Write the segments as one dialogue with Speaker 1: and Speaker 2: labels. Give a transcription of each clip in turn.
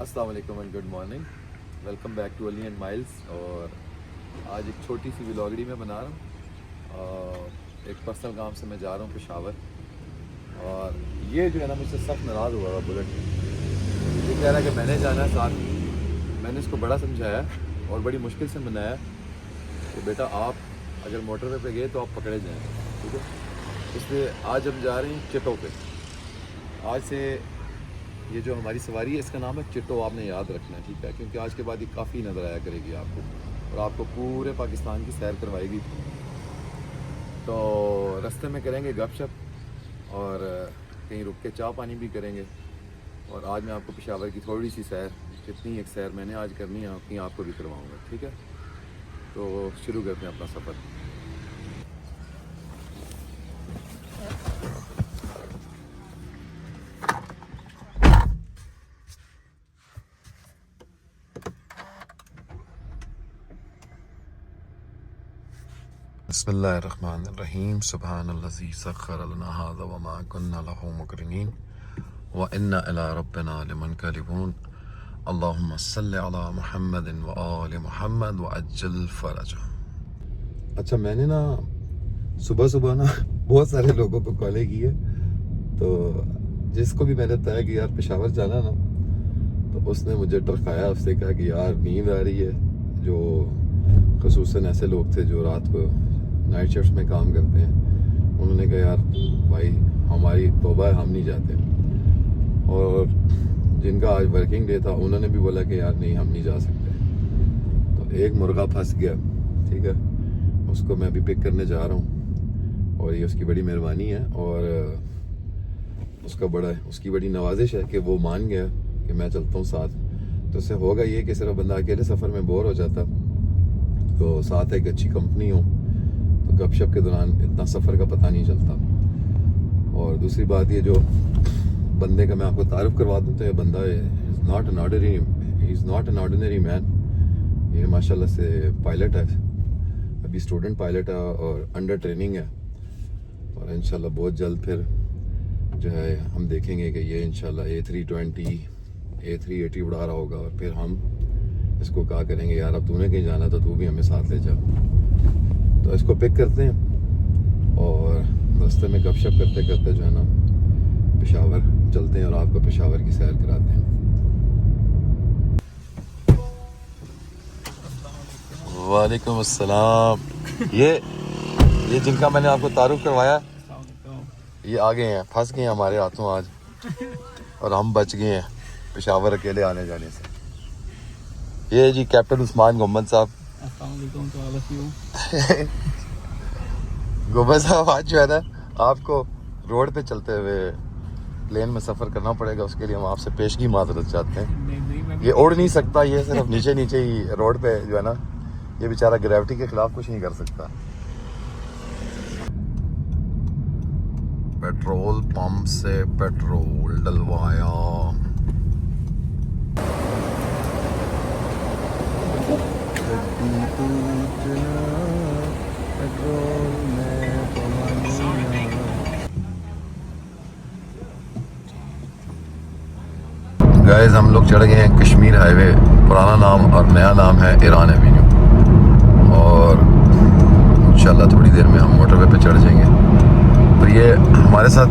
Speaker 1: अस्सलाम वालेकुम and good morning. Welcome back to Ali and miles. और आज एक छोटी सी व्लॉगड़ी में बना रहा हूँ। एक पर्सनल काम से मैं जा रहा हूँ पेशावर। और ये जो है ना मुझसे सख्त नाराज़ हुआ है बुलेट। ये कह रहा है कि मैंने जाना है साथ। मैंने इसको बड़ा समझाया और बड़ी मुश्किल से मनाया कि बेटा आप अगर मोटरवे पे गए तो आप पकड़े जाएँ, ठीक है। इसलिए आज हम जा रहे हैं चिटो पे। आज से ये जो हमारी सवारी है इसका नाम है चिट्टो, आपने याद रखना है, ठीक है, क्योंकि आज के बाद ये काफ़ी नज़र आया करेगी आपको और आपको पूरे पाकिस्तान की सैर करवाएगी। तो रास्ते में करेंगे गपशप और कहीं रुक के चाय पानी भी करेंगे। और आज मैं आपको पेशावर की थोड़ी सी सैर, जितनी एक सैर मैंने आज करनी है अपनी आपको भी करवाऊँगा, ठीक है। तो शुरू करते हैं अपना सफ़र। बिस्मिल्लाहिर्रहमानिर्रहीम। सुब्हानल्लज़ी सख्खर लना हाज़ा व मा कुन्ना लहू मुक़रिनीन व इन्ना इला रब्बिना लमुनक़लिबून। अल्लाहुम्मा सल्लि अला मुहम्मदिन व आलि मुहम्मद व अज्जिल फ़रजहुम। अच्छा, मैंने ना सुबह सुबह ना बहुत सारे लोगों को कॉलें की है। तो जिसको भी मैंने बताया कि यार पेशावर जाना ना, तो उसने मुझे टरकाया, उसने कहा कि यार नींद आ रही है। जो ख़ुसूसन ऐसे लोग थे जो रात को नाइट शिफ्ट में काम करते हैं, उन्होंने कहा यार भाई हमारी तौबा है, हम नहीं जाते। और जिनका आज वर्किंग डे था उन्होंने भी बोला कि यार नहीं हम नहीं जा सकते। तो एक मुर्गा फंस गया, ठीक है, उसको मैं अभी पिक करने जा रहा हूँ और ये उसकी बड़ी मेहरबानी है और उसकी बड़ी नवाजिश है कि वो मान गया कि मैं चलता हूँ साथ। तो उससे होगा ये कि सिर्फ बंदा अकेले सफ़र में बोर हो जाता, तो साथ एक अच्छी कंपनी हो तो गपशप के दौरान इतना सफ़र का पता नहीं चलता। और दूसरी बात ये जो बंदे का मैं आपको तारुफ करवा दूँ तो ये बंदा is not an ordinary man. ये माशाल्लाह से पायलट है, अभी स्टूडेंट पायलट है और अंडर ट्रेनिंग है। और इंशाल्लाह बहुत जल्द फिर जो है हम देखेंगे कि ये इंशाल्लाह A320 A380 उड़ा रहा होगा और फिर हम इसको कहा करेंगे यार अब तूने कहीं जाना तो तू भी हमें साथ ले जा। तो इसको पिक करते हैं और रास्ते में गपशप करते करते जो है ना पेशावर चलते हैं और आपको पेशावर की सैर कराते हैं। वालेकुम अस्सलाम। ये जिनका मैंने आपको तारुफ करवाया ये आ गए हैं, फंस गए हैं हमारे हाथों आज और हम बच गए हैं पेशावर अकेले आने जाने से। ये जी कैप्टन उस्मान मोहम्मद साहब। गोबर साहब आज जो है ना आपको रोड पे चलते हुए प्लेन में सफ़र करना पड़ेगा, उसके लिए हम आपसे पेशगी माजरत चाहते हैं। ये उड़ नहीं सकता, ये सिर्फ नीचे नीचे ही रोड पे जो है ना ये बेचारा ग्रेविटी के खिलाफ कुछ नहीं कर सकता। पेट्रोल पंप से पेट्रोल डलवाया। गाइस हम लोग चढ़ गए हैं कश्मीर हाईवे। पुराना नाम और नया नाम है ईरान एवेन्यू और इंशाल्लाह थोड़ी देर में हम मोटरवे पे चढ़ जाएंगे। तो ये हमारे साथ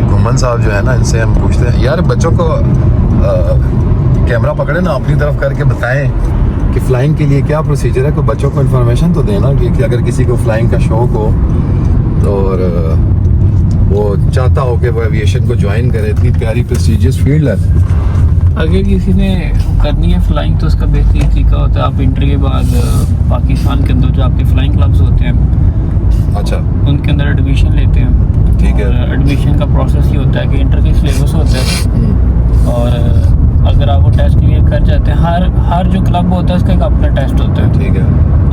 Speaker 1: घुमन साहब जो है ना, इनसे हम पूछते हैं यार बच्चों को कैमरा पकड़े ना अपनी तरफ करके बताएं कि फ़्लाइंग के लिए क्या प्रोसीजर है। कोई बच्चों को इन्फॉर्मेशन तो देना कि अगर किसी को फ़्लाइंग का शौक़ हो तो और वो चाहता हो कि वो एविएशन को ज्वाइन करे। इतनी प्यारी प्रेस्टिजियस फील्ड है।
Speaker 2: अगर किसी ने करनी है फ़्लाइंग तो उसका बेहतरीन तरीका होता है आप इंटर के बाद पाकिस्तान के अंदर जो आपके फ़्लाइंग क्लब्स होते हैं, अच्छा, उनके अंदर एडमिशन लेते हैं, ठीक है। और एडमिशन का प्रोसेस ये होता है कि इंटर के सिलेबस होता है और अगर आप वो टेस्ट क्लियर कर जाते हैं, हर जो क्लब होता है उसका एक अपना टेस्ट होता है, ठीक है।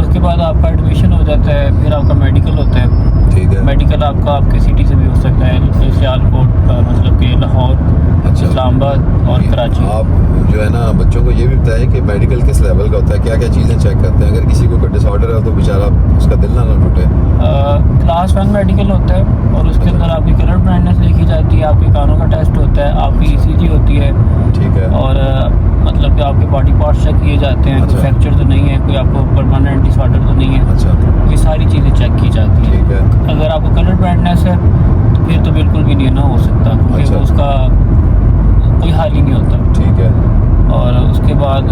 Speaker 2: उसके बाद आपका एडमिशन हो जाता है, फिर आपका मेडिकल होता है, ठीक है। मेडिकल आपके सिटी से भी हो सकता है, सियालकोट मतलब कि लाहौर, अच्छा, इस्लामाबाद और कराची। आप जो है ना बच्चों को ये भी बताएं कि मेडिकल किस लेवल का होता है, क्या क्या चीज़ें चेक करते हैं। अगर किसी को कोई डिसऑर्डर है तो बेचारा उसका दिल ना टूटे। क्लास 1 मेडिकल होता है और उसके अंदर आपकी कलर ब्लाइंडनेस लिखी जाती है, आपके कानों का टेस्ट होता है, आपकी ECG होती है, ठीक है। और मतलब लिए ना हो सकता, क्योंकि
Speaker 1: अच्छा।
Speaker 2: उसका कोई हाल ही नहीं होता।
Speaker 1: ठीक है।
Speaker 2: और उसके बाद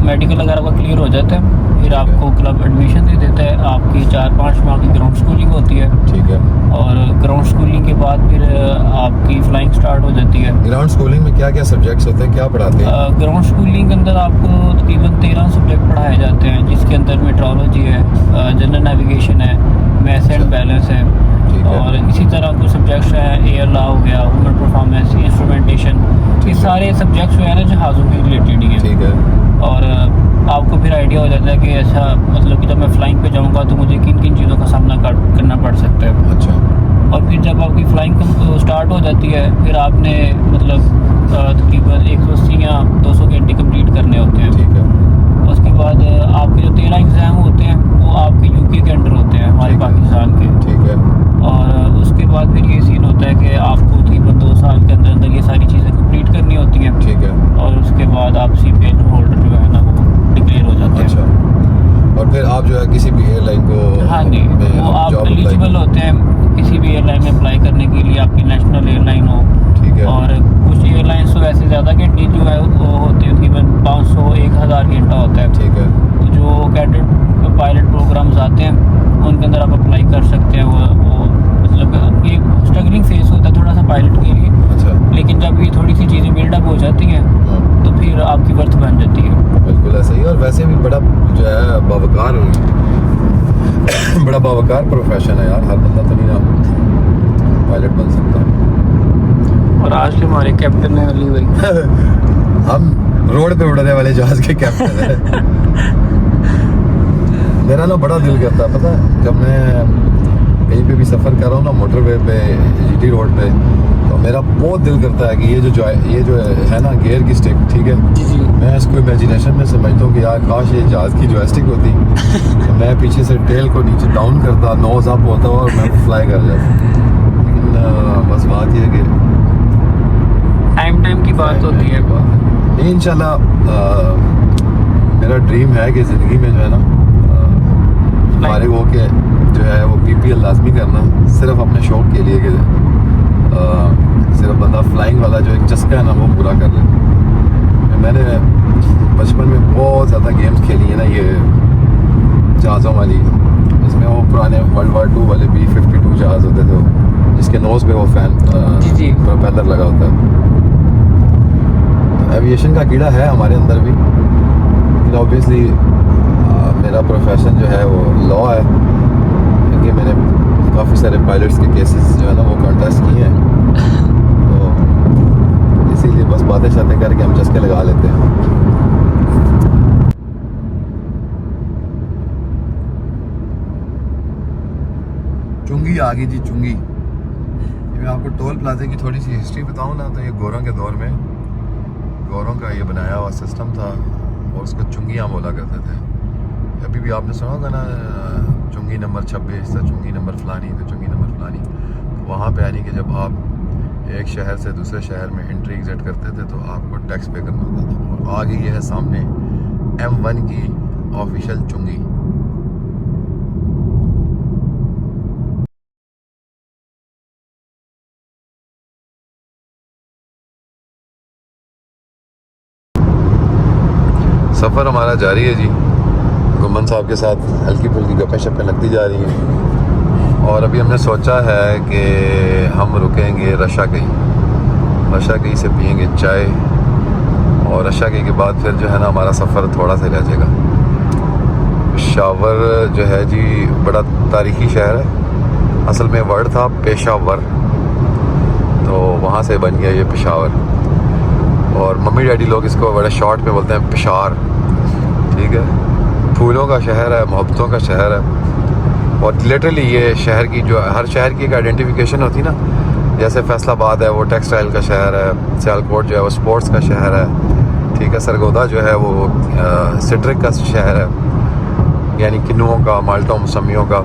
Speaker 2: मेडिकल वगैरह का क्लियर हो जाता है, फिर आपको क्लब एडमिशन दे देता है। आपकी 4-5 माह की ग्राउंड स्कूलिंग होती है।
Speaker 1: ठीक है।
Speaker 2: और ग्राउंड स्कूलिंग के बाद फिर आपकी फ्लाइंग स्टार्ट हो जाती है।
Speaker 1: ग्राउंड स्कूलिंग में क्या क्या सब्जेक्ट्स होते हैं, क्या पढ़ाते हैं?
Speaker 2: ग्राउंड स्कूलिंग के अंदर आपको तकरीबन 13 सब्जेक्ट पढ़ाए जाते हैं, जिसके अंदर मेट्रोलॉजी है, जनरल नेविगेशन है, मैथ्स एंड बैलेंस है,
Speaker 1: ठीक है।
Speaker 2: और इसी तरह कुछ सब्जेक्ट्स हैं, एयर लॉ हो गया, ह्यूमन परफॉर्मेंस, इंस्ट्रूमेंटेशन। ये सारे सब्जेक्ट्स जो है ना जहाज़ों के रिलेटेड ही हैं।
Speaker 1: ठीक है।
Speaker 2: और आपको फिर आइडिया हो जाता है कि अच्छा, मतलब कि जब मैं फ़्लाइंग पे जाऊंगा तो मुझे किन किन चीज़ों का सामना करना पड़ सकता है।
Speaker 1: अच्छा।
Speaker 2: और फिर जब आपकी फ़्लाइंग स्टार्ट हो जाती है, फिर आपने मतलब तकरीबन 180 या 200 घंटे कंप्लीट करने होते हैं।
Speaker 1: ठीक है।
Speaker 2: उसके बाद आपके जो 13 एग्ज़ाम होते हैं वो आपके यूके के अंडर होते हैं, हमारे
Speaker 1: ठीक है।
Speaker 2: पाकिस्तान के।
Speaker 1: ठीक है।
Speaker 2: और उसके बाद फिर ये सीन होता है कि आपको तकरीबन 2 साल के अंदर अंदर ये सारी चीज़ें कंप्लीट करनी होती हैं।
Speaker 1: ठीक है।
Speaker 2: और उसके बाद आप CPL होल्डर जो है ना वो डिक्लेयर हो जाते हैं।
Speaker 1: अच्छा। और फिर आप जो है किसी भी एयरलाइन को
Speaker 2: हाँ जी,
Speaker 1: में
Speaker 2: वो आप
Speaker 1: जॉब अप्लाई
Speaker 2: एलिजिबल होते हैं किसी भी एयरलाइन में अप्लाई करने के लिए, आपकी नेशनल एयरलाइन हो।
Speaker 1: ठीक है।
Speaker 2: और कुछ एयरलाइंस तो वैसे ज़्यादा घंटे जो है वो होते हैं, तकरीबन 500-1000 घंटा होता है।
Speaker 1: ठीक है।
Speaker 2: तो जो कैडेट पायलट प्रोग्राम्स आते हैं उनके अंदर आप अप्लाई कर सकते हैं। वो मतलब ये स्ट्रगलिंग फेस होता है थोड़ा सा पायलट के लिए,
Speaker 1: अच्छा।
Speaker 2: लेकिन जब ये थोड़ी सी चीज़ें बिल्डअप हो जाती हैं
Speaker 1: हाँ,
Speaker 2: तो फिर आपकी वर्थ बन जाती है।
Speaker 1: बिल्कुल ऐसा ही। और वैसे भी बड़ा जो है बावकार बड़ा बावकार प्रोफेशन है यार, हर बंदा तो नहीं ना पायलट बन सकता।
Speaker 2: और आज के हमारे कैप्टन है अली भाई।
Speaker 1: हम रोड पे उड़ने वाले जहाज के कैप्टन हैं। मेरा ना बड़ा दिल करता है, पता है, जब मैं कहीं पे भी सफ़र कर रहा हूँ ना, मोटरवे पे, GT रोड पे, तो मेरा बहुत दिल करता है कि ये जो है ना गियर की स्टिक, ठीक है,
Speaker 2: जी जी।
Speaker 1: मैं इसको इमेजिनेशन में समझता हूँ कि यार काश ये जहाज़ की जॉयस्टिक होती तो मैं पीछे से टेल को नीचे डाउन करता, नोज अप होता और मैं फ्लाई कर जाता। लेकिन बस बात ये है कि
Speaker 2: टाइम की बात होती है।
Speaker 1: नहीं, इंशाल्लाह मेरा ड्रीम है कि ज़िंदगी में जो है ना फारिग हो के जो है वो PPL लाजमी करना, सिर्फ अपने शौक़ के लिए कि सिर्फ बंदा फ्लाइंग वाला जो एक चस्का है ना वो पूरा कर ले। मैंने बचपन में बहुत ज़्यादा गेम्स खेली है ना ये जहाज़ों वाली, इसमें वो पुराने World War II वाले B-52 जहाज़ होते थे जिसके नोज़ पे वो फैन
Speaker 2: जी जी।
Speaker 1: प्रोपेलर लगा होता है। एविएशन का कीड़ा है हमारे अंदर भी, लेकिन ऑब्वियसली मेरा प्रोफेशन जो है वो लॉ है, क्योंकि मैंने काफ़ी सारे पायलट्स के केसेस जो है ना वो कंटेस्ट किए हैं, तो इसीलिए बस बातें शातें करके हम चस्के लगा लेते हैं। चुंगी आ गई जी, चुंगी। मैं आपको टोल प्लाजे की थोड़ी सी हिस्ट्री बताऊं ना, तो ये गोरों के दौर में गोरों का ये बनाया हुआ सिस्टम था और उसको चुंगियाँ बोला करते थे। अभी भी आपने सुना होगा ना, चुंगी नंबर 26 था, चुंगी नंबर फलानी, तो चुंगी नंबर फलानी। तो वहाँ पे यानी कि जब आप एक शहर से दूसरे शहर में एंट्री एग्जिट करते थे तो आपको टैक्स पे करना होता था। और आगे ये है सामने M1 की ऑफिशियल चुंगी। सफ़र हमारा जारी है जी, गुम्मन साहब के साथ हल्की फुल्की गप्पें शप्पें लगती जा रही हैं। और अभी हमने सोचा है कि हम रुकेंगे रशाकई से पियेंगे चाय, और रशाकई के बाद फिर जो है ना हमारा सफ़र थोड़ा सा रह जाएगा। पेशावर जो है जी बड़ा तारीख़ी शहर है, असल में वर्ड था पेशावर, तो वहाँ से बन गया ये पेशावर। और मम्मी डैडी लोग इसको बड़े शॉर्ट में बोलते हैं पेशार, ठीक है। फूलों का शहर है, मोहब्बतों का शहर है। और लिटरली ये शहर की जो हर शहर की एक आइडेंटिफिकेशन होती है ना, जैसे फैसलाबाद है वो टेक्सटाइल का शहर है, सियालकोट जो है वो स्पोर्ट्स का शहर है, ठीक है। सरगोदा जो है वो सिट्रिक का शहर है, यानी किन्नुओं का, माल्टों, मौसमियों का।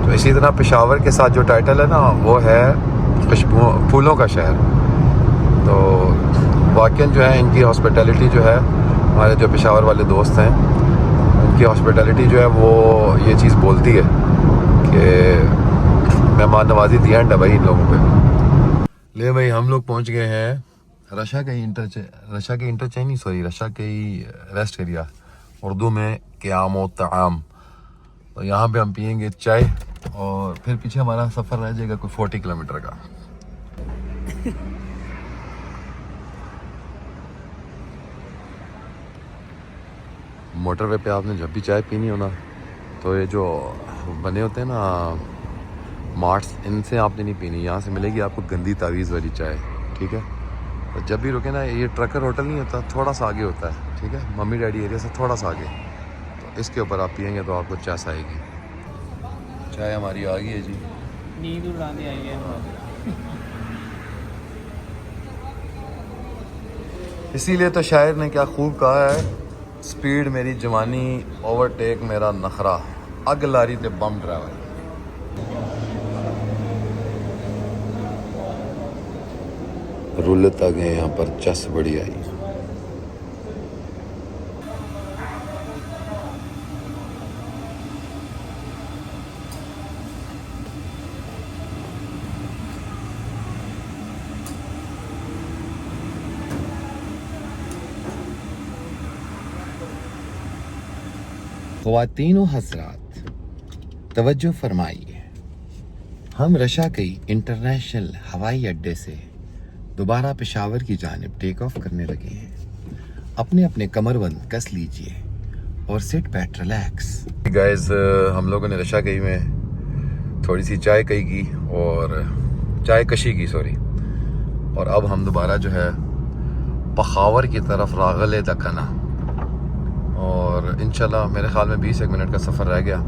Speaker 1: तो इसी तरह पेशावर के साथ जो टाइटल है ना वो है खुशबू फूलों का शहर। तो वाकई जो है इनकी हॉस्पिटैलिटी जो है, हमारे जो पेशावर वाले दोस्त हैं उनकी हॉस्पिटैलिटी जो है वो ये चीज़ बोलती है कि मेहमान नवाजी दी एंड है भाई इन लोगों पे। ले भाई हम लोग पहुंच गए हैं रशा के इंटरचेंज नहीं, सॉरी, रशा के रेस्ट एरिया, उर्दू में क़याम ताम। तो यहाँ पे हम पियेंगे चाय और फिर पीछे हमारा सफ़र रह जाएगा कोई 40 किलोमीटर का। मोटरवे पे आपने जब भी चाय पीनी हो ना, तो ये जो बने होते हैं ना मार्ट्स, इनसे आपने नहीं पीनी। यहाँ से मिलेगी आपको गंदी तावीज़ वाली चाय, ठीक है। तो जब भी रुके ना, ये ट्रकर होटल नहीं होता, थोड़ा सा आगे होता है, ठीक है, मम्मी डैडी एरिया से थोड़ा सा आगे। तो इसके ऊपर आप पियेंगे तो आपको चैस आएगी। चाय हमारी आ गई है जी।
Speaker 2: नींद उड़ाने आई है।
Speaker 1: इसीलिए तो शायर ने क्या खूब कहा है, स्पीड मेरी जवानी, ओवरटेक मेरा नखरा, अग लारी ते बम ड्राइवर। रुलत आ गए यहाँ पर, चस बड़ी आई। ख़वातीन व हज़रात, तवज्जो फरमाइए, हम रशा के इंटरनेशनल हवाई अड्डे से दोबारा पेशावर की जानिब टेक ऑफ करने लगे हैं। अपने अपने कमरबंद कस लीजिए और सिट बैक रिलैक्स। गाइस, हम लोगों ने रशा कई में थोड़ी सी चाय कई की और चाय कशी की, सॉरी। और अब हम दोबारा जो है पखावर की तरफ रागले दखना, और इंशाल्लाह मेरे ख्याल में 20 मिनट का सफ़र रह गया।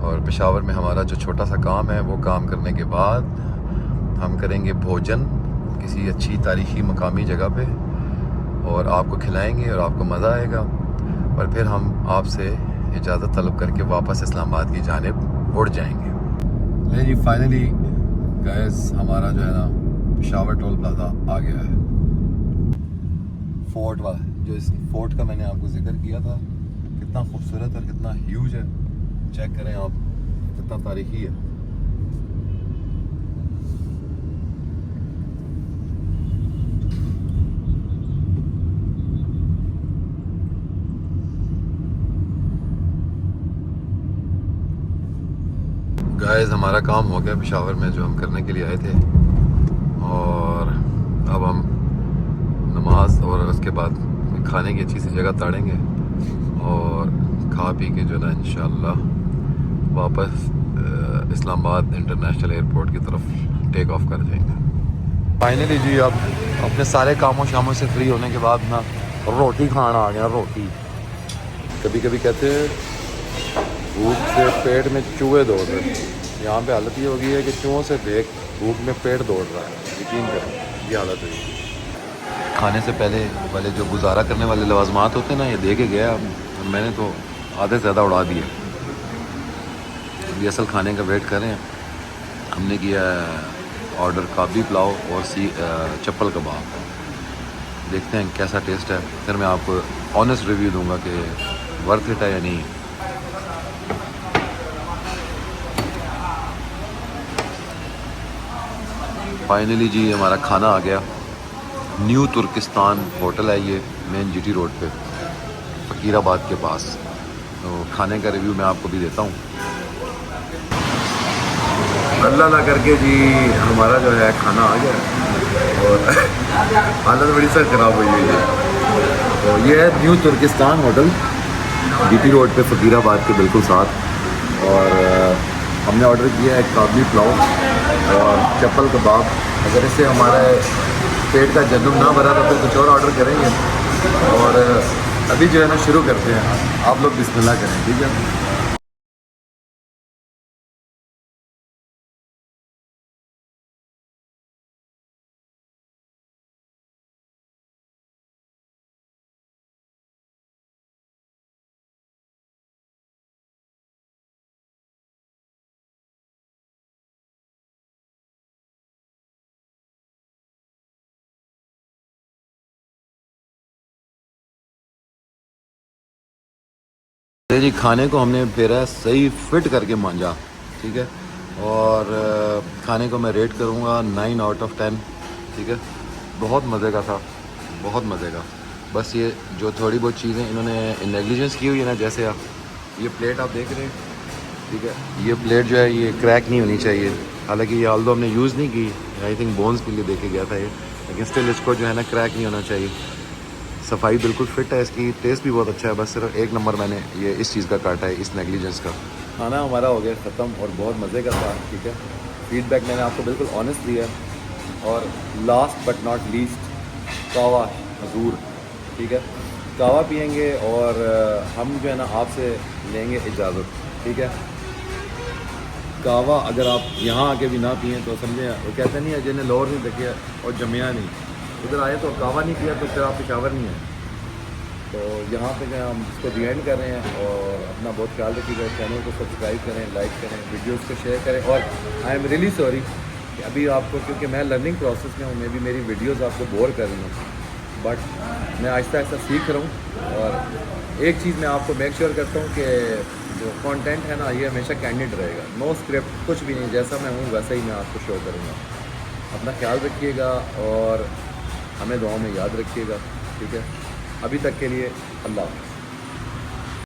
Speaker 1: और पेशावर में हमारा जो छोटा सा काम है, वो काम करने के बाद हम करेंगे भोजन किसी अच्छी तारीख़ी मकामी जगह पे, और आपको खिलाएंगे और आपको मज़ा आएगा। और फिर हम आपसे इजाज़त तलब करके वापस इस्लामाबाद की जानिब उड़ जाएंगे। ले जी, फाइनली गाइस, हमारा जो है ना पेशावर टोल प्लाजा आ गया है। फोर्ट वाला, जो इस फोर्ट का मैंने आपको जिक्र किया था, कितना खूबसूरत और कितना ह्यूज है। चेक करें आप, कितना तारीखी है। गाइस, हमारा काम हो गया पेशावर में जो हम करने के लिए आए थे, और अब हम नमाज और उसके बाद खाने की अच्छी सी जगह ताड़ेंगे और खा पी के जो ना इंशाल्लाह वापस इस्लामाबाद इंटरनेशनल एयरपोर्ट की तरफ टेक ऑफ कर जाएंगे। फाइनली जी, अब अपने सारे कामों शामों से फ्री होने के बाद ना रोटी खाना आ गया। रोटी, कभी कभी कहते हैं भूख से पेट में चूहे दौड़ रहे हैं, यहाँ पे हालत ये हो गई है कि चूहों से भूख में पेट दौड़ रहा है। यकीन करें, ये हालत है। खाने से पहले वाले जो गुजारा करने वाले लवाजमात होते हैं ना, ये दे के गया, मैंने तो आधे से ज़्यादा उड़ा दिए। अभी असल खाने का वेट कर रहे हैं। हमने किया ऑर्डर काबली पुलाव और चप्पल कबाब। देखते हैं कैसा टेस्ट है, फिर मैं आपको ऑनेस्ट रिव्यू दूंगा कि वर्थ इट है या नहीं। फाइनली जी, हमारा खाना आ गया। न्यू तुर्किस्तान होटल है ये, मेन जीटी रोड पे, फकीराबाद के पास। तो खाने का रिव्यू मैं आपको भी देता हूँ। अल्लाह ना करके जी, हमारा जो है खाना आ गया और हालत बड़ी सर ख़राब हुई हुई है। तो ये है न्यू तुर्किस्तान होटल, जीटी रोड पे, फकीराबाद के बिल्कुल साथ। और हमने ऑर्डर किया है काबली पुलाव और चप्पल कबाब। अगर इससे हमारे पेट का जन्म ना भरा तो फिर कुछ और ऑर्डर करेंगे। और अभी जो है ना शुरू करते हैं, आप लोग बिस्मिल्लाह करें, ठीक है। जी, खाने को हमने फेरा सही फिट करके मांजा, ठीक है। और खाने को मैं रेट करूँगा 9 आउट ऑफ 10। ठीक है, बहुत मज़े का था, बहुत मज़े का। बस ये जो थोड़ी बहुत चीज़ें इन्होंने नेग्लिजेंस की हुई है ना, जैसे आप ये प्लेट आप देख रहे हैं, ठीक है, ये प्लेट जो है ये क्रैक नहीं होनी चाहिए। हालांकि ये आल्दो हमने यूज़ नहीं की, आई थिंक बोन्स के लिए देखे गया था ये, लेकिन स्टिल इसको जो है ना क्रैक नहीं होना चाहिए। सफाई बिल्कुल फिट है इसकी, टेस्ट भी बहुत अच्छा है। बस सिर्फ एक नंबर मैंने ये इस चीज़ का काटा है, इस नेग्लिजेंस का। खाना हमारा हो गया ख़त्म और बहुत मज़े का था। ठीक है, फीडबैक मैंने आपको बिल्कुल ऑनेस्ट दिया। और लास्ट बट नॉट लीस्ट, कावा हजूर। ठीक है, कावा पियेंगे और हम जो है ना आपसे लेंगे इजाज़त। ठीक है, कावा अगर आप यहाँ आके भी ना पिएँ तो समझे, वो कहते नहीं है जिन्हें लोर नहीं देखे और जमिया नहीं, इधर आए तो कावा नहीं पिया तो फिर आप पेशावर नहीं है। तो यहाँ पे जो है हम इसको दी एंड कर रहे हैं और अपना बहुत ख्याल रखिएगा। चैनल को सब्सक्राइब करें, लाइक करें, वीडियोस को शेयर करें। और आई एम रियली सॉरी कि अभी आपको, क्योंकि मैं लर्निंग प्रोसेस में हूँ, मैं भी मेरी वीडियोस आपको बोर कर रही हूँ, बट मैं आहिस्ता आहिस्ता सीख रहा हूँ। और एक चीज़ मैं आपको मेक श्योर करता हूँ कि जो कंटेंट है ना ये हमेशा कैंडिड रहेगा, नो स्क्रिप्ट, कुछ भी नहीं, जैसा मैं हूँ वैसा ही मैं आपको शो करूँगा। अपना ख्याल रखिएगा और हमें दुआओं में याद रखिएगा। ठीक है, अभी तक के लिए अल्लाह हाफ़िज़।